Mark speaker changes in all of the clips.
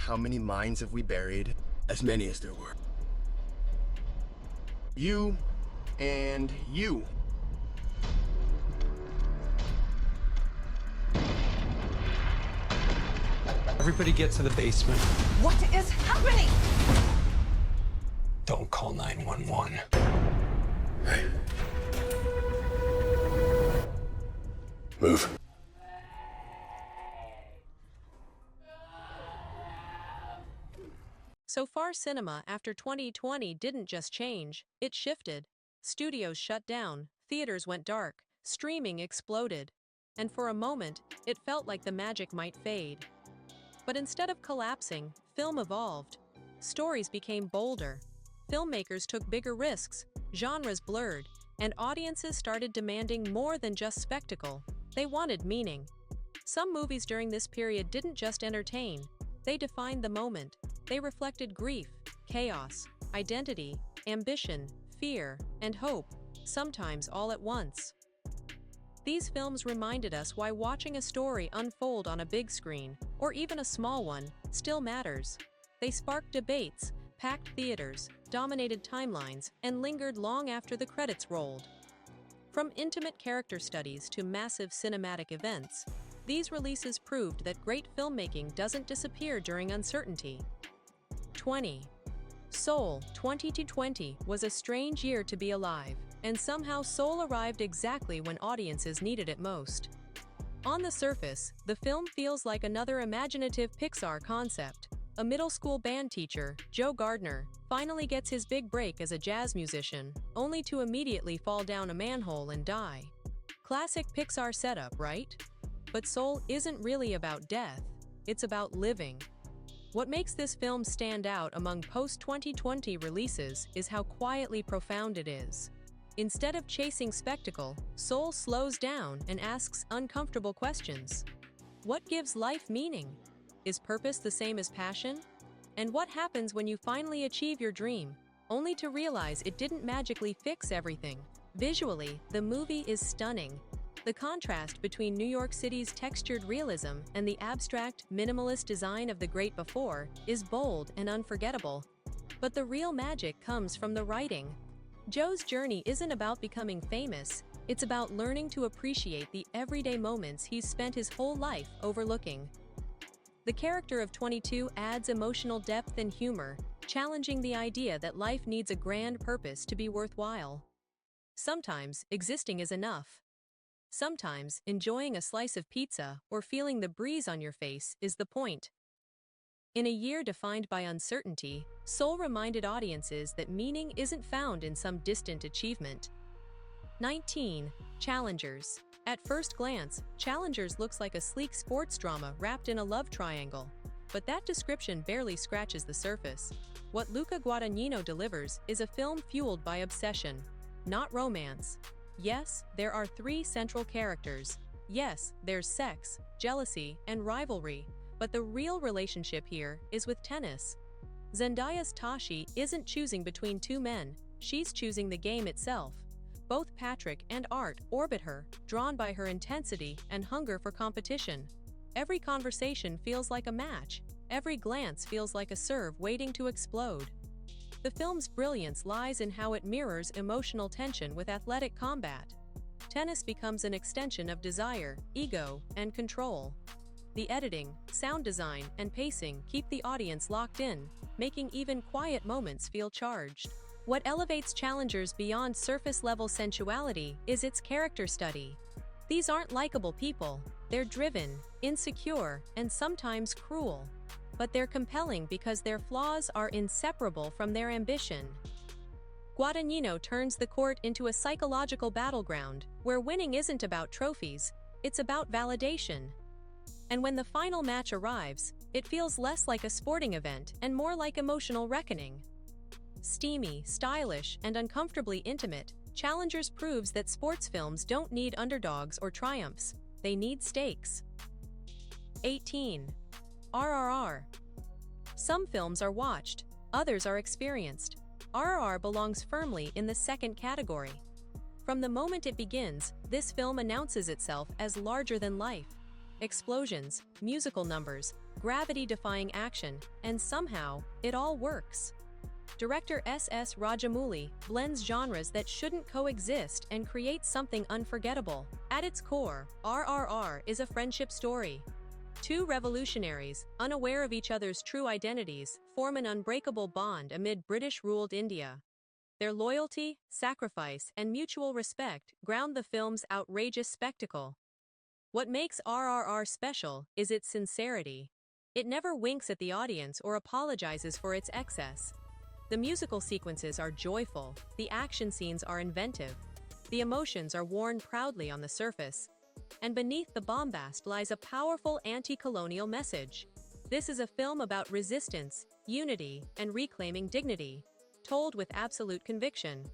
Speaker 1: how many minds have we buried? As many as there were. You and you.
Speaker 2: Everybody get to the basement.
Speaker 3: What is happening?
Speaker 2: Don't call 911.
Speaker 1: Hey. Move.
Speaker 4: So far, cinema after 2020 didn't just change, it shifted. Studios shut down, theaters went dark, streaming exploded. And for a moment, it felt like the magic might fade. But instead of collapsing, film evolved. Stories became bolder. Filmmakers took bigger risks, genres blurred, and audiences started demanding more than just spectacle. They wanted meaning. Some movies during this period didn't just entertain, they defined the moment. They reflected grief, chaos, identity, ambition, fear, and hope, sometimes all at once. These films reminded us why watching a story unfold on a big screen, or even a small one, still matters. They sparked debates, packed theaters, dominated timelines, and lingered long after the credits rolled. From intimate character studies to massive cinematic events, these releases proved that great filmmaking doesn't disappear during uncertainty. 20. Soul 2020 was a strange year to be alive, and somehow Soul arrived exactly when audiences needed it most. On the surface, the film feels like another imaginative Pixar concept. A middle school band teacher, Joe Gardner, finally gets his big break as a jazz musician, only to immediately fall down a manhole and die. Classic Pixar setup, right? But Soul isn't really about death, it's about living. What makes this film stand out among post-2020 releases is how quietly profound it is. Instead of chasing spectacle, Soul slows down and asks uncomfortable questions. What gives life meaning? Is purpose the same as passion? And what happens when you finally achieve your dream, only to realize it didn't magically fix everything? Visually, the movie is stunning. The contrast between New York City's textured realism and the abstract, minimalist design of The Great Before is bold and unforgettable. But the real magic comes from the writing. Joe's journey isn't about becoming famous, it's about learning to appreciate the everyday moments he's spent his whole life overlooking. The character of 22 adds emotional depth and humor, challenging the idea that life needs a grand purpose to be worthwhile. Sometimes, existing is enough. Sometimes, enjoying a slice of pizza or feeling the breeze on your face is the point. In a year defined by uncertainty, Soul reminded audiences that meaning isn't found in some distant achievement. 19. Challengers. At first glance, Challengers looks like a sleek sports drama wrapped in a love triangle. But that description barely scratches the surface. What Luca Guadagnino delivers is a film fueled by obsession, not romance. Yes, there are three central characters. Yes, there's sex, jealousy, and rivalry. But the real relationship here is with tennis. Zendaya's Tashi isn't choosing between two men, she's choosing the game itself. Both Patrick and Art orbit her, drawn by her intensity and hunger for competition. Every conversation feels like a match. Every glance feels like a serve waiting to explode. The film's brilliance lies in how it mirrors emotional tension with athletic combat. Tennis becomes an extension of desire, ego, and control. The editing, sound design, and pacing keep the audience locked in, making even quiet moments feel charged. What elevates Challengers beyond surface-level sensuality is its character study. These aren't likable people. They're driven, insecure, and sometimes cruel. But they're compelling because their flaws are inseparable from their ambition. Guadagnino turns the court into a psychological battleground, where winning isn't about trophies, it's about validation. And when the final match arrives, it feels less like a sporting event and more like emotional reckoning. Steamy, stylish, and uncomfortably intimate, Challengers proves that sports films don't need underdogs or triumphs, they need stakes. 18. RRR. Some films are watched, others are experienced. RRR belongs firmly in the second category. From the moment it begins, this film announces itself as larger than life. Explosions, musical numbers, gravity-defying action, and somehow, it all works. Director S.S. Rajamouli blends genres that shouldn't coexist and creates something unforgettable. At its core, RRR is a friendship story. Two revolutionaries, unaware of each other's true identities, form an unbreakable bond amid British-ruled India. Their loyalty, sacrifice, and mutual respect ground the film's outrageous spectacle. What makes RRR special is its sincerity. It never winks at the audience or apologizes for its excess. The musical sequences are joyful, the action scenes are inventive, the emotions are worn proudly on the surface, and beneath the bombast lies a powerful anti-colonial message. This is a film about resistance, unity, and reclaiming dignity, told with absolute conviction.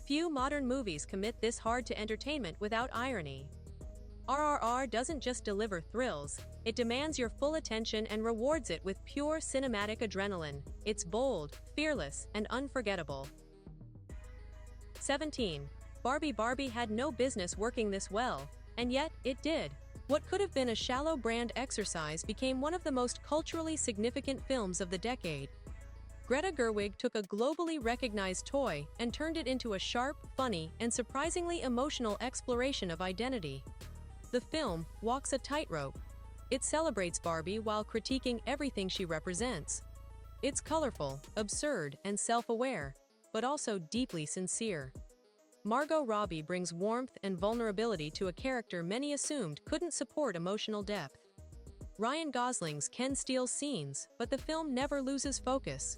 Speaker 4: Few modern movies commit this hard to entertainment without irony. RRR doesn't just deliver thrills, it demands your full attention and rewards it with pure cinematic adrenaline. It's bold, fearless, and unforgettable. 17. Barbie had no business working this well, and yet, it did. What could have been a shallow brand exercise became one of the most culturally significant films of the decade. Greta Gerwig took a globally recognized toy and turned it into a sharp, funny, and surprisingly emotional exploration of identity. The film walks a tightrope. It celebrates Barbie while critiquing everything she represents. It's colorful, absurd, and self-aware, but also deeply sincere. Margot Robbie brings warmth and vulnerability to a character many assumed couldn't support emotional depth. Ryan Gosling's Ken steals scenes, but the film never loses focus.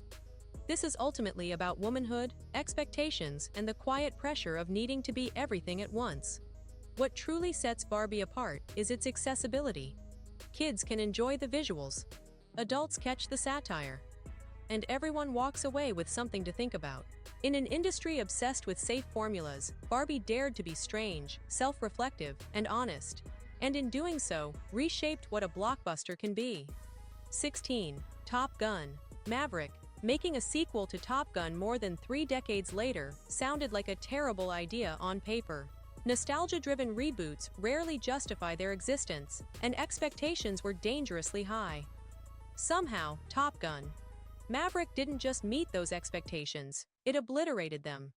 Speaker 4: This is ultimately about womanhood, expectations, and the quiet pressure of needing to be everything at once. What truly sets Barbie apart is its accessibility. Kids can enjoy the visuals, adults catch the satire, and everyone walks away with something to think about. In an industry obsessed with safe formulas, Barbie dared to be strange, self-reflective, and honest, and in doing so, reshaped what a blockbuster can be. 16. Top Gun: Maverick. Making a sequel to Top Gun more than 3 decades later sounded like a terrible idea on paper. Nostalgia-driven reboots rarely justify their existence, and expectations were dangerously high. Somehow, Top Gun: Maverick didn't just meet those expectations, it obliterated them.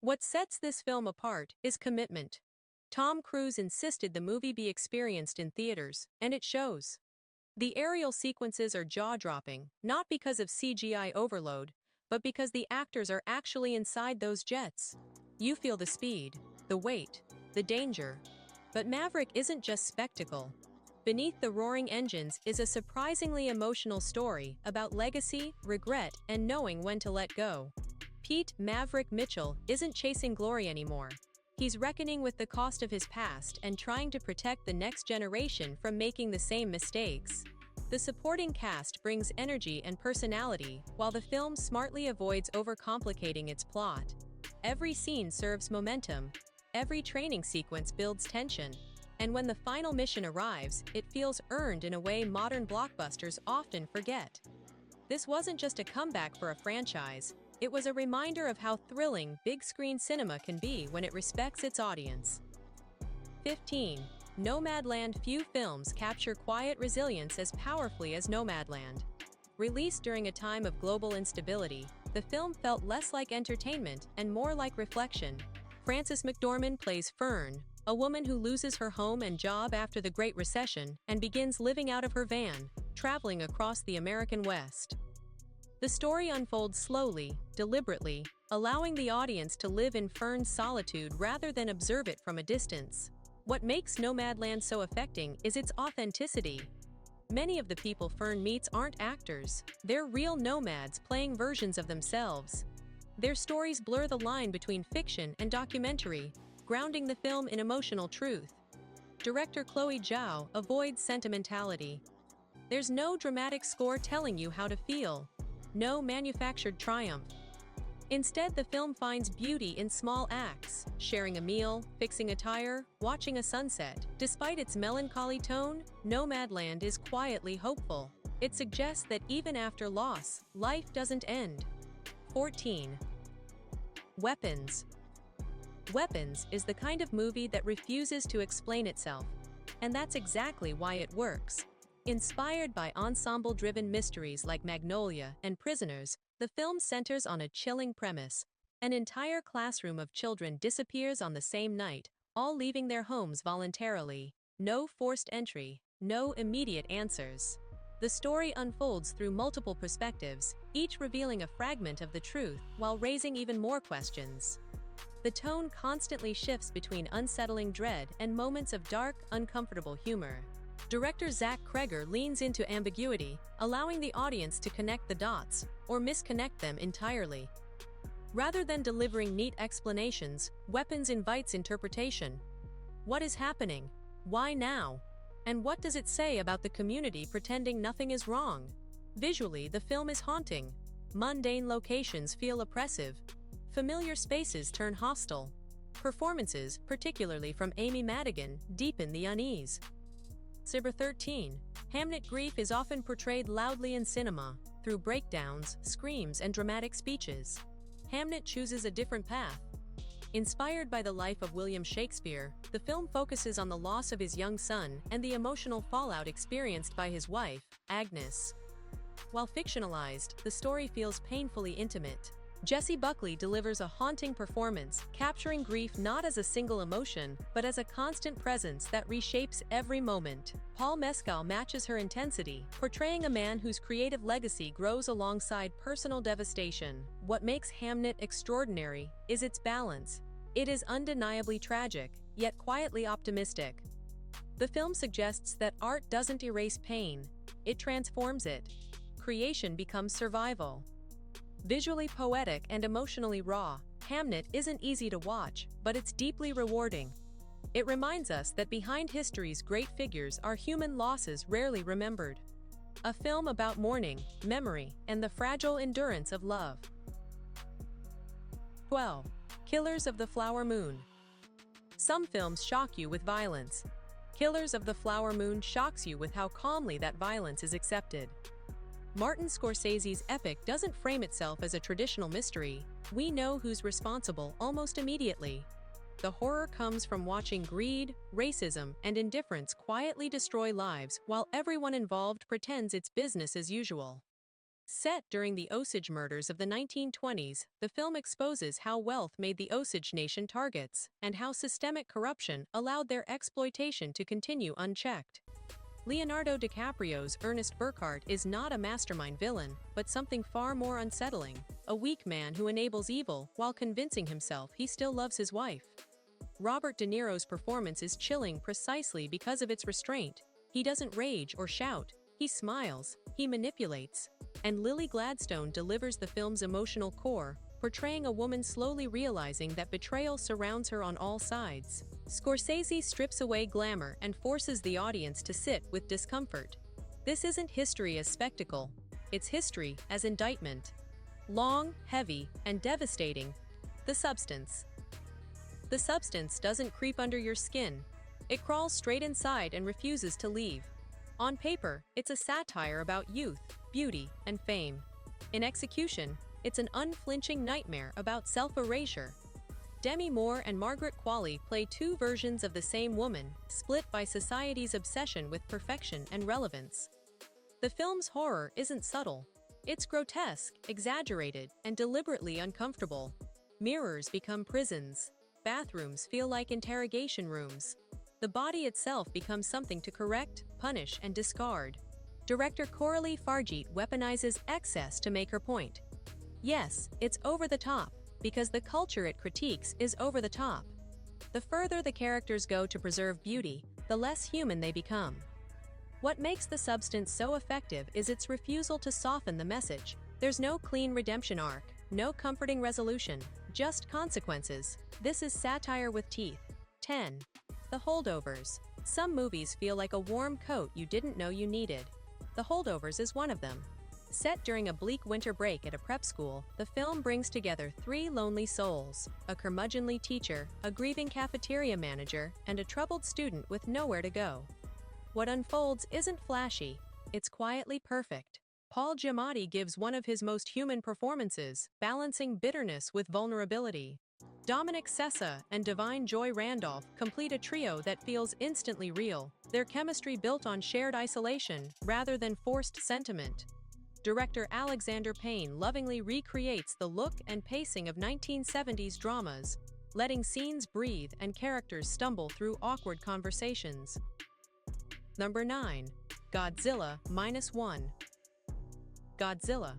Speaker 4: What sets this film apart is commitment. Tom Cruise insisted the movie be experienced in theaters, and it shows. The aerial sequences are jaw-dropping, not because of CGI overload, but because the actors are actually inside those jets. You feel the speed, the weight, the danger. But Maverick isn't just spectacle. Beneath the roaring engines is a surprisingly emotional story about legacy, regret, and knowing when to let go. Pete "Maverick" Mitchell isn't chasing glory anymore. He's reckoning with the cost of his past and trying to protect the next generation from making the same mistakes. The supporting cast brings energy and personality, while the film smartly avoids overcomplicating its plot. Every scene serves momentum, every training sequence builds tension, and when the final mission arrives, it feels earned in a way modern blockbusters often forget. This wasn't just a comeback for a franchise, it was a reminder of how thrilling big-screen cinema can be when it respects its audience. 15. Nomadland. Few films capture quiet resilience as powerfully as Nomadland. Released during a time of global instability, the film felt less like entertainment and more like reflection. Frances McDormand plays Fern, a woman who loses her home and job after the Great Recession and begins living out of her van, traveling across the American West. The story unfolds slowly, deliberately, allowing the audience to live in Fern's solitude rather than observe it from a distance. What makes Nomadland so affecting is its authenticity. Many of the people Fern meets aren't actors, they're real nomads playing versions of themselves. Their stories blur the line between fiction and documentary, grounding the film in emotional truth. Director Chloe Zhao avoids sentimentality. There's no dramatic score telling you how to feel. No manufactured triumph. Instead, the film finds beauty in small acts, sharing a meal, fixing a tire, watching a sunset. Despite its melancholy tone, Nomadland is quietly hopeful. It suggests that even after loss, life doesn't end. 14. Weapons. Weapons is the kind of movie that refuses to explain itself. And that's exactly why it works. Inspired by ensemble-driven mysteries like Magnolia and Prisoners, the film centers on a chilling premise. An entire classroom of children disappears on the same night, all leaving their homes voluntarily. No forced entry, no immediate answers. The story unfolds through multiple perspectives, each revealing a fragment of the truth while raising even more questions. The tone constantly shifts between unsettling dread and moments of dark, uncomfortable humor. Director Zach Kreger leans into ambiguity, allowing the audience to connect the dots, or misconnect them entirely. Rather than delivering neat explanations, Weapons invites interpretation. What is happening? Why now? And what does it say about the community pretending nothing is wrong? Visually, the film is haunting. Mundane locations feel oppressive. Familiar spaces turn hostile. Performances, particularly from Amy Madigan, deepen the unease. Cyber 13. Hamnet grief is often portrayed loudly in cinema, through breakdowns, screams, and dramatic speeches. Hamnet chooses a different path. Inspired by the life of William Shakespeare, the film focuses on the loss of his young son and the emotional fallout experienced by his wife, Agnes. While fictionalized, the story feels painfully intimate. Jessie Buckley delivers a haunting performance, capturing grief not as a single emotion, but as a constant presence that reshapes every moment. Paul Mescal matches her intensity, portraying a man whose creative legacy grows alongside personal devastation. What makes Hamnet extraordinary is its balance. It is undeniably tragic, yet quietly optimistic. The film suggests that art doesn't erase pain, it transforms it. Creation becomes survival. Visually poetic and emotionally raw, Hamnet isn't easy to watch, but it's deeply rewarding. It reminds us that behind history's great figures are human losses rarely remembered. A film about mourning, memory, and the fragile endurance of love. 12. Killers of the Flower Moon. Some films shock you with violence. Killers of the Flower Moon shocks you with how calmly that violence is accepted. Martin Scorsese's epic doesn't frame itself as a traditional mystery. We know who's responsible almost immediately. The horror comes from watching greed, racism, and indifference quietly destroy lives while everyone involved pretends it's business as usual. Set during the Osage murders of the 1920s, the film exposes how wealth made the Osage Nation targets, and how systemic corruption allowed their exploitation to continue unchecked. Leonardo DiCaprio's Ernest Burkhart is not a mastermind villain, but something far more unsettling, a weak man who enables evil while convincing himself he still loves his wife. Robert De Niro's performance is chilling precisely because of its restraint. He doesn't rage or shout, he smiles, he manipulates. And Lily Gladstone delivers the film's emotional core, portraying a woman slowly realizing that betrayal surrounds her on all sides. Scorsese strips away glamour and forces the audience to sit with discomfort. This isn't history as spectacle, it's history as indictment. Long, heavy, and devastating. The substance. The substance doesn't creep under your skin. It crawls straight inside and refuses to leave. On paper, it's a satire about youth, beauty, and fame. In execution, it's an unflinching nightmare about self-erasure. Demi Moore and Margaret Qualley play two versions of the same woman, split by society's obsession with perfection and relevance. The film's horror isn't subtle. It's grotesque, exaggerated, and deliberately uncomfortable. Mirrors become prisons. Bathrooms feel like interrogation rooms. The body itself becomes something to correct, punish, and discard. Director Coralie Fargeet weaponizes excess to make her point. Yes, it's over the top, because the culture it critiques is over the top. The further the characters go to preserve beauty, the less human they become. What makes The Substance so effective is its refusal to soften the message. There's no clean redemption arc, no comforting resolution, just consequences. This is satire with teeth. 10. The Holdovers. Some movies feel like a warm coat you didn't know you needed. The Holdovers is one of them. Set during a bleak winter break at a prep school, the film brings together three lonely souls: a curmudgeonly teacher, a grieving cafeteria manager, and a troubled student with nowhere to go. What unfolds isn't flashy, it's quietly perfect. Paul Giamatti gives one of his most human performances, balancing bitterness with vulnerability. Dominic Sessa and Divine Joy Randolph complete a trio that feels instantly real, their chemistry built on shared isolation rather than forced sentiment. Director Alexander Payne lovingly recreates the look and pacing of 1970s dramas, letting scenes breathe and characters stumble through awkward conversations. Number 9. Godzilla -1. Godzilla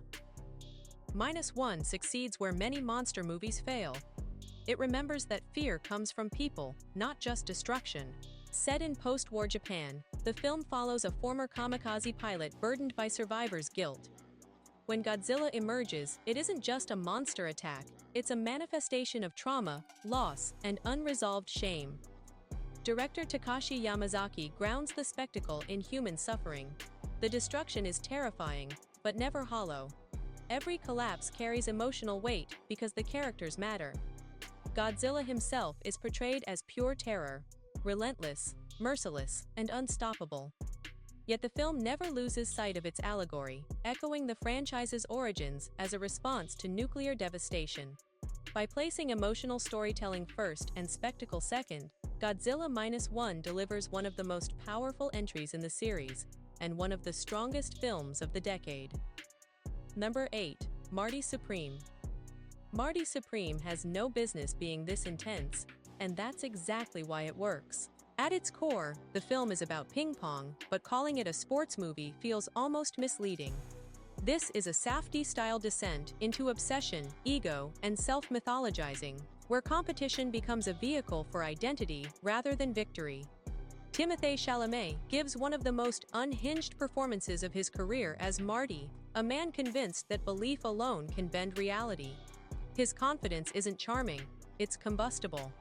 Speaker 4: -1 succeeds where many monster movies fail. It remembers that fear comes from people, not just destruction. Set in post-war Japan, the film follows a former kamikaze pilot burdened by survivor's guilt. When Godzilla emerges, it isn't just a monster attack, it's a manifestation of trauma, loss, and unresolved shame. Director Takashi Yamazaki grounds the spectacle in human suffering. The destruction is terrifying, but never hollow. Every collapse carries emotional weight because the characters matter. Godzilla himself is portrayed as pure terror, relentless, merciless, and unstoppable. Yet the film never loses sight of its allegory, echoing the franchise's origins as a response to nuclear devastation. By placing emotional storytelling first and spectacle second, Godzilla -1 delivers one of the most powerful entries in the series, and one of the strongest films of the decade. Number 8. Marty Supreme. Marty Supreme has no business being this intense, and that's exactly why it works. At its core, the film is about ping pong, but calling it a sports movie feels almost misleading. This is a Safdie-style descent into obsession, ego, and self-mythologizing, where competition becomes a vehicle for identity rather than victory. Timothée Chalamet gives one of the most unhinged performances of his career as Marty, a man convinced that belief alone can bend reality. His confidence isn't charming, it's combustible.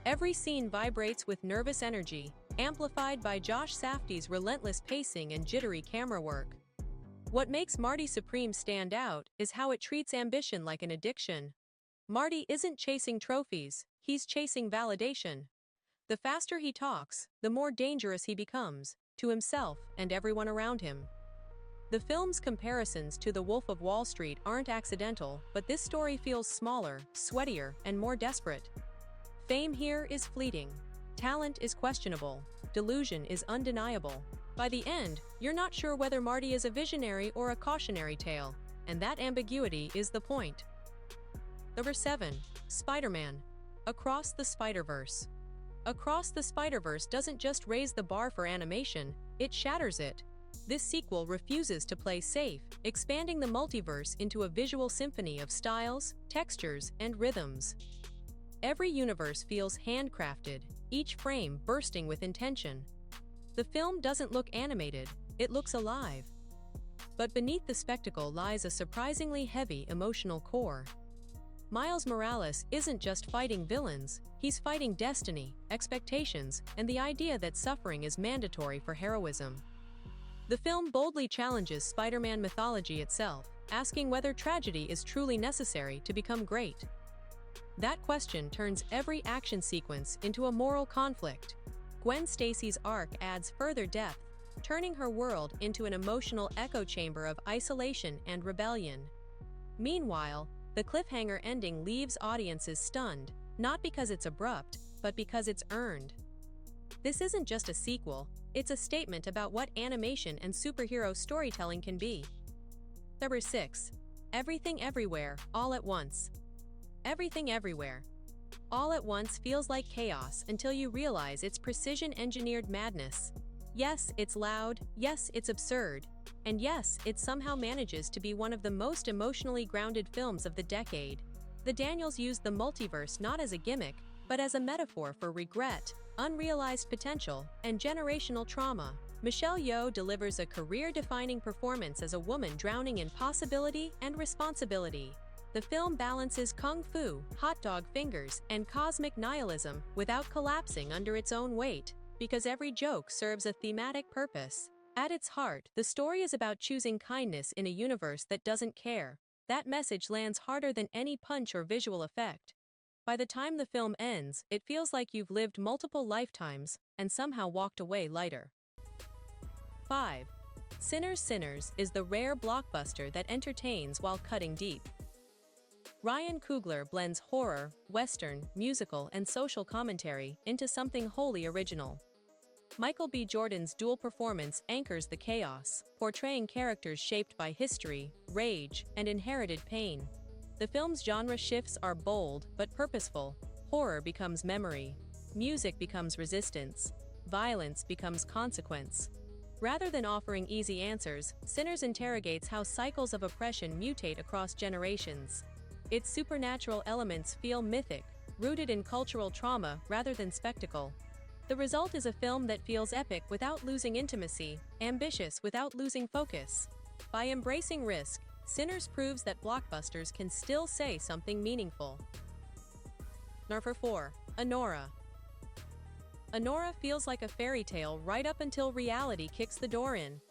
Speaker 4: Every scene vibrates with nervous energy, amplified by Josh Safdie's relentless pacing and jittery camera work. What makes Marty Supreme stand out is how it treats ambition like an addiction. Marty isn't chasing trophies, he's chasing validation. The faster he talks, the more dangerous he becomes, to himself and everyone around him. The film's comparisons to The Wolf of Wall Street aren't accidental, but this story feels smaller, sweatier, and more desperate. Fame here is fleeting. Talent is questionable. Delusion is undeniable. By the end, you're not sure whether Marty is a visionary or a cautionary tale, and that ambiguity is the point. Number 7. Spider-Man: Across the Spider-Verse. Across the Spider-Verse doesn't just raise the bar for animation, it shatters it. This sequel refuses to play safe, expanding the multiverse into a visual symphony of styles, textures, and rhythms. Every universe feels handcrafted, each frame bursting with intention. The film doesn't look animated, it looks alive. But beneath the spectacle lies a surprisingly heavy emotional core. Miles Morales isn't just fighting villains, he's fighting destiny, expectations, and the idea that suffering is mandatory for heroism. The film boldly challenges Spider-Man mythology itself, asking whether tragedy is truly necessary to become great. That question turns every action sequence into a moral conflict. Gwen Stacy's arc adds further depth, turning her world into an emotional echo chamber of isolation and rebellion. Meanwhile, the cliffhanger ending leaves audiences stunned, not because it's abrupt, but because it's earned. This isn't just a sequel, it's a statement about what animation and superhero storytelling can be. Number 6. Everything Everywhere, All at Once. Everything Everywhere, All at Once feels like chaos until you realize it's precision-engineered madness. Yes, it's loud, yes, it's absurd, and yes, it somehow manages to be one of the most emotionally grounded films of the decade. The Daniels used the multiverse not as a gimmick, but as a metaphor for regret, unrealized potential, and generational trauma. Michelle Yeoh delivers a career-defining performance as a woman drowning in possibility and responsibility. The film balances kung fu, hot dog fingers, and cosmic nihilism without collapsing under its own weight, because every joke serves a thematic purpose. At its heart, the story is about choosing kindness in a universe that doesn't care. That message lands harder than any punch or visual effect. By the time the film ends, it feels like you've lived multiple lifetimes and somehow walked away lighter. 5. Sinners is the rare blockbuster that entertains while cutting deep. Ryan Coogler blends horror, western, musical, and social commentary into something wholly original. Michael B. Jordan's dual performance anchors the chaos, portraying characters shaped by history, rage, and inherited pain. The film's genre shifts are bold but purposeful. Horror becomes memory. Music becomes resistance. Violence becomes consequence. Rather than offering easy answers, Sinners interrogates how cycles of oppression mutate across generations. Its supernatural elements feel mythic, rooted in cultural trauma rather than spectacle. The result is a film that feels epic without losing intimacy, ambitious without losing focus. By embracing risk, Sinners proves that blockbusters can still say something meaningful. Number 4. Anora. Anora feels like a fairy tale right up until reality kicks the door in.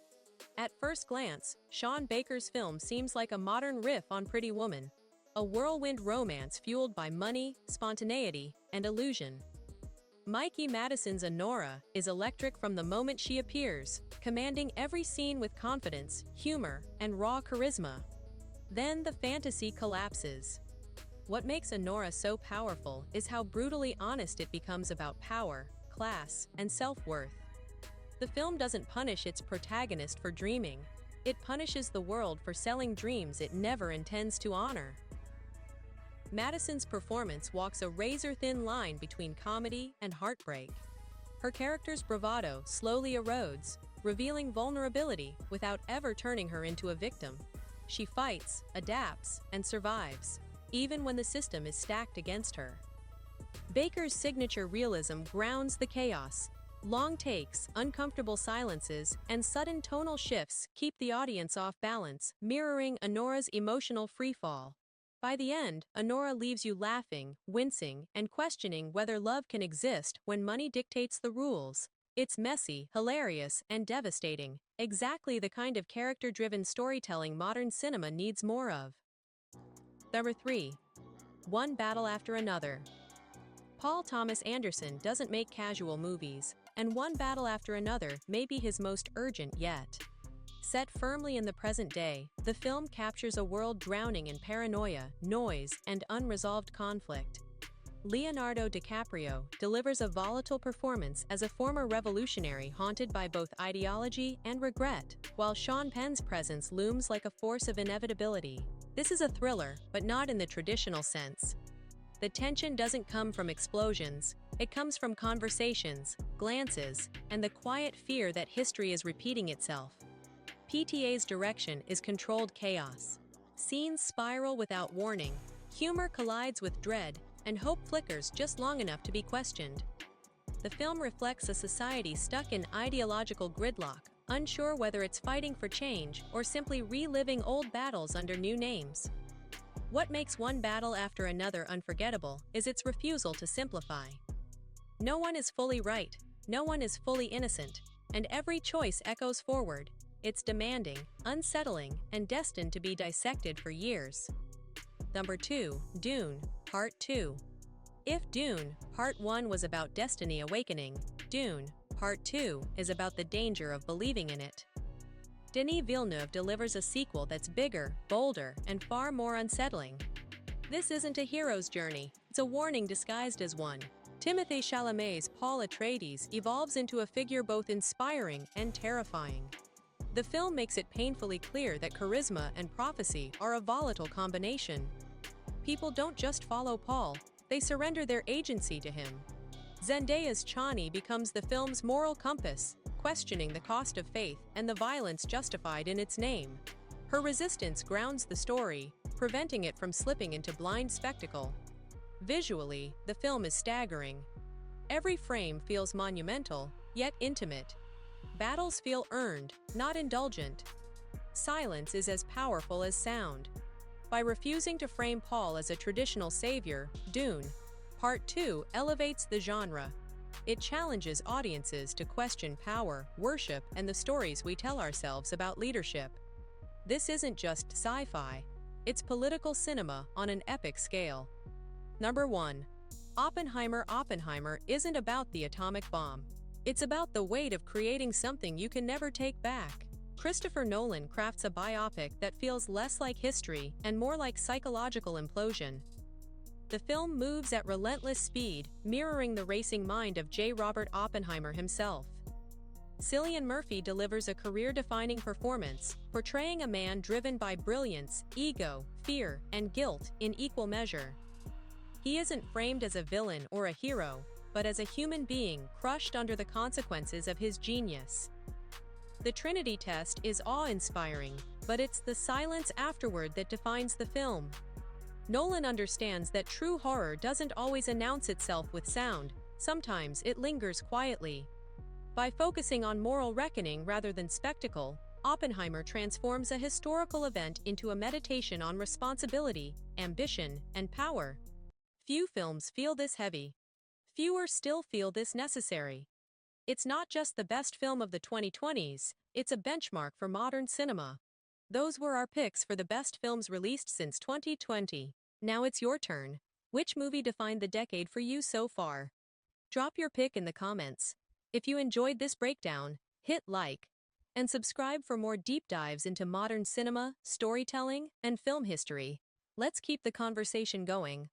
Speaker 4: At first glance, Sean Baker's film seems like a modern riff on Pretty Woman, a whirlwind romance fueled by money, spontaneity, and illusion. Mikey Madison's Anora is electric from the moment she appears, commanding every scene with confidence, humor, and raw charisma. Then the fantasy collapses. What makes Anora so powerful is how brutally honest it becomes about power, class, and self-worth. The film doesn't punish its protagonist for dreaming. It punishes the world for selling dreams it never intends to honor. Madison's performance walks a razor-thin line between comedy and heartbreak. Her character's bravado slowly erodes, revealing vulnerability without ever turning her into a victim. She fights, adapts, and survives, even when the system is stacked against her. Baker's signature realism grounds the chaos. Long takes, uncomfortable silences, and sudden tonal shifts keep the audience off balance, mirroring Anora's emotional freefall. By the end, Anora leaves you laughing, wincing, and questioning whether love can exist when money dictates the rules. It's messy, hilarious, and devastating, exactly the kind of character-driven storytelling modern cinema needs more of. Number 3. One Battle After Another. Paul Thomas Anderson doesn't make casual movies, and One Battle After Another may be his most urgent yet. Set firmly in the present day, the film captures a world drowning in paranoia, noise, and unresolved conflict. Leonardo DiCaprio delivers a volatile performance as a former revolutionary haunted by both ideology and regret, while Sean Penn's presence looms like a force of inevitability. This is a thriller, but not in the traditional sense. The tension doesn't come from explosions, it comes from conversations, glances, and the quiet fear that history is repeating itself. PTA's direction is controlled chaos. Scenes spiral without warning, humor collides with dread, and hope flickers just long enough to be questioned. The film reflects a society stuck in ideological gridlock, unsure whether it's fighting for change or simply reliving old battles under new names. What makes One Battle After Another unforgettable is its refusal to simplify. No one is fully right, no one is fully innocent, and every choice echoes forward. It's demanding, unsettling, and destined to be dissected for years. Number 2. Dune, Part 2. If Dune, Part 1 was about destiny awakening, Dune, Part 2 is about the danger of believing in it. Denis Villeneuve delivers a sequel that's bigger, bolder, and far more unsettling. This isn't a hero's journey, it's a warning disguised as one. Timothée Chalamet's Paul Atreides evolves into a figure both inspiring and terrifying. The film makes it painfully clear that charisma and prophecy are a volatile combination. People don't just follow Paul, they surrender their agency to him. Zendaya's Chani becomes the film's moral compass, questioning the cost of faith and the violence justified in its name. Her resistance grounds the story, preventing it from slipping into blind spectacle. Visually, the film is staggering. Every frame feels monumental, yet intimate. Battles feel earned, not indulgent. Silence is as powerful as sound. By refusing to frame Paul as a traditional savior, Dune, Part 2 elevates the genre. It challenges audiences to question power, worship, and the stories we tell ourselves about leadership. This isn't just sci-fi, it's political cinema on an epic scale. Number 1. Oppenheimer. Oppenheimer isn't about the atomic bomb. It's about the weight of creating something you can never take back. Christopher Nolan crafts a biopic that feels less like history and more like psychological implosion. The film moves at relentless speed, mirroring the racing mind of J. Robert Oppenheimer himself. Cillian Murphy delivers a career-defining performance, portraying a man driven by brilliance, ego, fear, and guilt in equal measure. He isn't framed as a villain or a hero, but as a human being crushed under the consequences of his genius. The Trinity test is awe-inspiring, but it's the silence afterward that defines the film. Nolan understands that true horror doesn't always announce itself with sound, sometimes it lingers quietly. By focusing on moral reckoning rather than spectacle, Oppenheimer transforms a historical event into a meditation on responsibility, ambition, and power. Few films feel this heavy. Fewer still feel this necessary. It's not just the best film of the 2020s, it's a benchmark for modern cinema. Those were our picks for the best films released since 2020. Now it's your turn. Which movie defined the decade for you so far? Drop your pick in the comments. If you enjoyed this breakdown, hit like and subscribe for more deep dives into modern cinema, storytelling, and film history. Let's keep the conversation going.